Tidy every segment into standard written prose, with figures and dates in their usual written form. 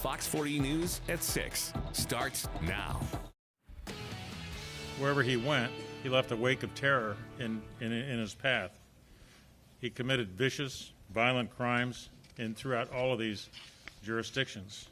Fox 40 News at 6 starts now. Wherever he went, he left a wake of terror in his path. He committed vicious, violent crimes throughout all of these jurisdictions.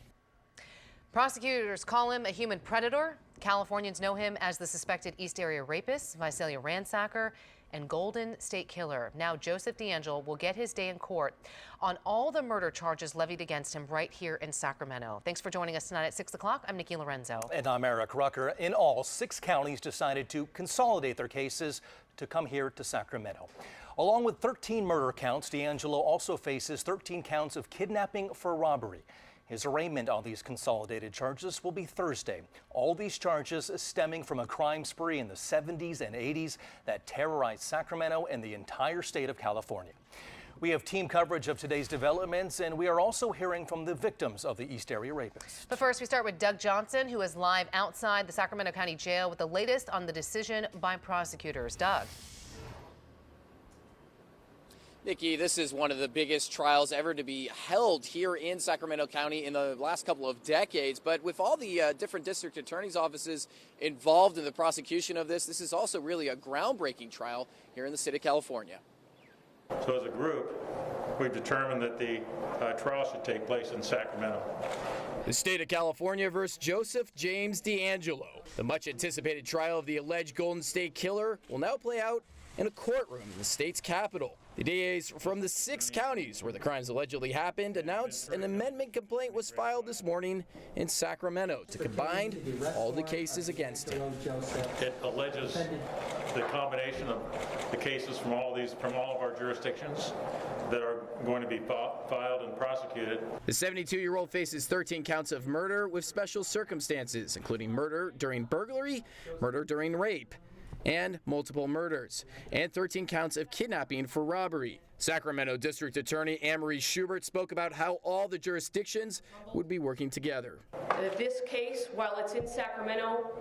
Prosecutors call him a human predator. Californians know him as the suspected East Area rapist, Visalia ransacker, and Golden State Killer. Now Joseph DeAngelo will get his day in court on all the murder charges levied against him right here in Sacramento. Thanks for joining us tonight at 6 o'clock. I'm Nikki Lorenzo. And I'm Eric Rucker. In all, 6 counties decided to consolidate their cases to come here to Sacramento. Along with 13 murder counts, DeAngelo also faces 13 counts of kidnapping for robbery. His arraignment on these consolidated charges will be Thursday. All these charges stemming from a crime spree in the 70s and 80s that terrorized Sacramento and the entire state of California. We have team coverage of today's developments, and we are also hearing from the victims of the East Area rapist. But first, we start with Doug Johnson, who is live outside the Sacramento County Jail with the latest on the decision by prosecutors. Doug. Nikki, this is one of the biggest trials ever to be held here in Sacramento County in the last couple of decades. But with all the different district attorney's offices involved in the prosecution of this is also really a groundbreaking trial here in the state of California. So as a group, we've determined that the trial should take place in Sacramento. The state of California versus Joseph James DeAngelo. The much anticipated trial of the alleged Golden State Killer will now play out in a courtroom in the state's capital. The DAs from the 6 counties where the crimes allegedly happened announced an amendment complaint was filed this morning in Sacramento to combine all the cases against him. It alleges the combination of the cases from all of our jurisdictions that are going to be filed and prosecuted. The 72-year-old faces 13 counts of murder with special circumstances, including murder during burglary, murder during rape, and multiple murders, and 13 counts of kidnapping for robbery. Sacramento District Attorney Anne-Marie Schubert spoke about how all the jurisdictions would be working together. This case, while it's in Sacramento,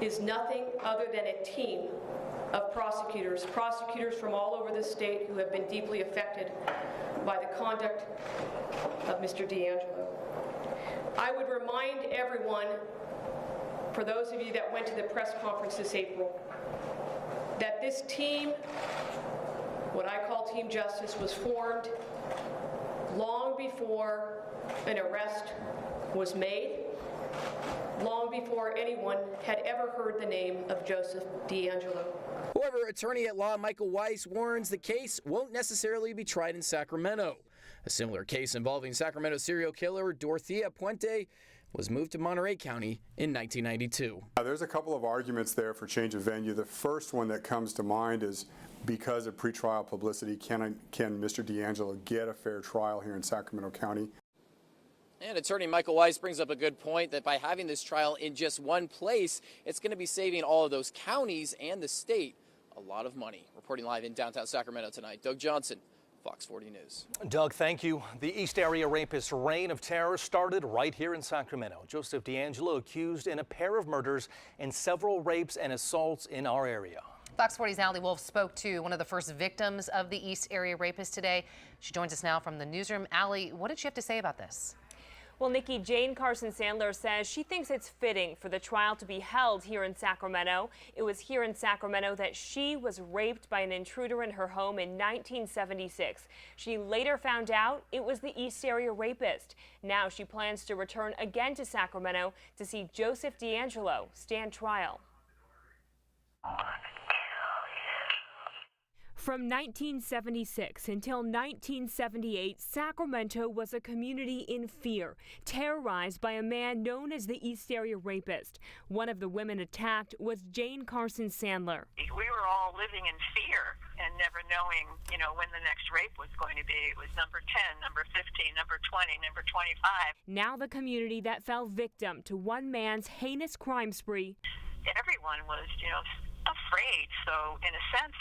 is nothing other than a team of prosecutors from all over the state who have been deeply affected by the conduct of Mr. DeAngelo. I would remind everyone, for those of you that went to the press conference this April, that this team, what I call Team Justice, was formed long before an arrest was made, long before anyone had ever heard the name of Joseph DeAngelo. However, attorney at law Michael Weiss warns the case won't necessarily be tried in Sacramento. A similar case involving Sacramento serial killer Dorothea Puente was moved to Monterey County in 1992. There's a couple of arguments there for change of venue. The first one that comes to mind is because of pretrial publicity, can Mr. DeAngelo get a fair trial here in Sacramento County? And attorney Michael Weiss brings up a good point that by having this trial in just one place, it's going to be saving all of those counties and the state a lot of money. Reporting live in downtown Sacramento tonight, Doug Johnson, Fox 40 News. Doug, thank you. The East Area rapist's reign of terror started right here in Sacramento. Joseph DeAngelo accused in a pair of murders and several rapes and assaults in our area. Fox 40's Allie Wolf spoke to one of the first victims of the East Area rapist today. She joins us now from the newsroom. Allie, what did she have to say about this? Well, Nikki, Jane Carson Sandler says she thinks it's fitting for the trial to be held here in Sacramento. It was here in Sacramento that she was raped by an intruder in her home in 1976. She later found out it was the East Area rapist. Now she plans to return again to Sacramento to see Joseph DeAngelo stand trial. From 1976 until 1978, Sacramento was a community in fear, terrorized by a man known as the East Area rapist. One of the women attacked was Jane Carson Sandler. We were all living in fear and never knowing, when the next rape was going to be. It was number 10, number 15, number 20, number 25. Now the community that fell victim to one man's heinous crime spree. Everyone was, afraid. So in a sense,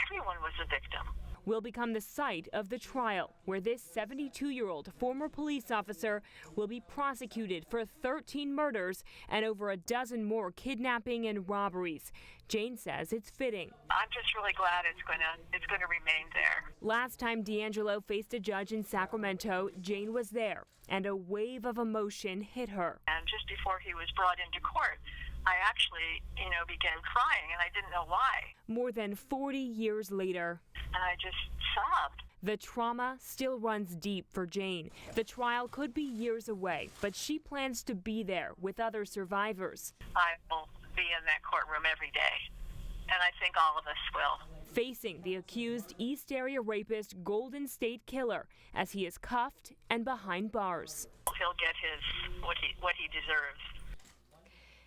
everyone was a victim. will become the site of the trial, where this 72-year-old former police officer will be prosecuted for 13 murders and over a dozen more kidnapping and robberies. Jane says it's fitting. I'm just really glad it's going to remain there. Last time D'Angelo faced a judge in Sacramento, Jane was there, and a wave of emotion hit her. And just before he was brought into court, I actually, began crying, and I didn't know why. More than 40 years later, And I just sobbed. the trauma still runs deep for Jane. The trial could be years away, but she plans to be there with other survivors. I will be in that courtroom every day, and I think all of us will. Facing the accused East Area rapist Golden State Killer as he is cuffed and behind bars. He'll get what he deserves.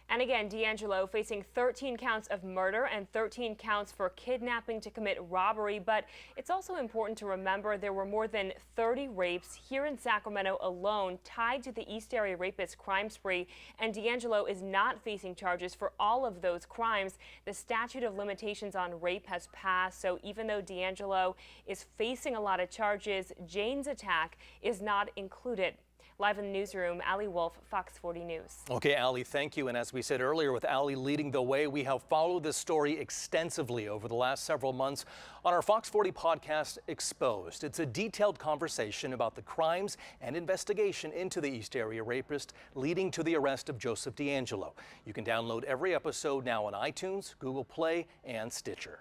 And again, D'Angelo facing 13 counts of murder and 13 counts for kidnapping to commit robbery. But it's also important to remember there were more than 30 rapes here in Sacramento alone tied to the East Area rapist crime spree. And D'Angelo is not facing charges for all of those crimes. The statute of limitations on rape has passed. So even though D'Angelo is facing a lot of charges, Jane's attack is not included. Live in the newsroom, Allie Wolf, Fox 40 News. Okay, Allie, thank you. And as we said earlier, with Allie leading the way, we have followed this story extensively over the last several months on our Fox 40 podcast, Exposed. It's a detailed conversation about the crimes and investigation into the East Area rapist leading to the arrest of Joseph D'Angelo. You can download every episode now on iTunes, Google Play, and Stitcher.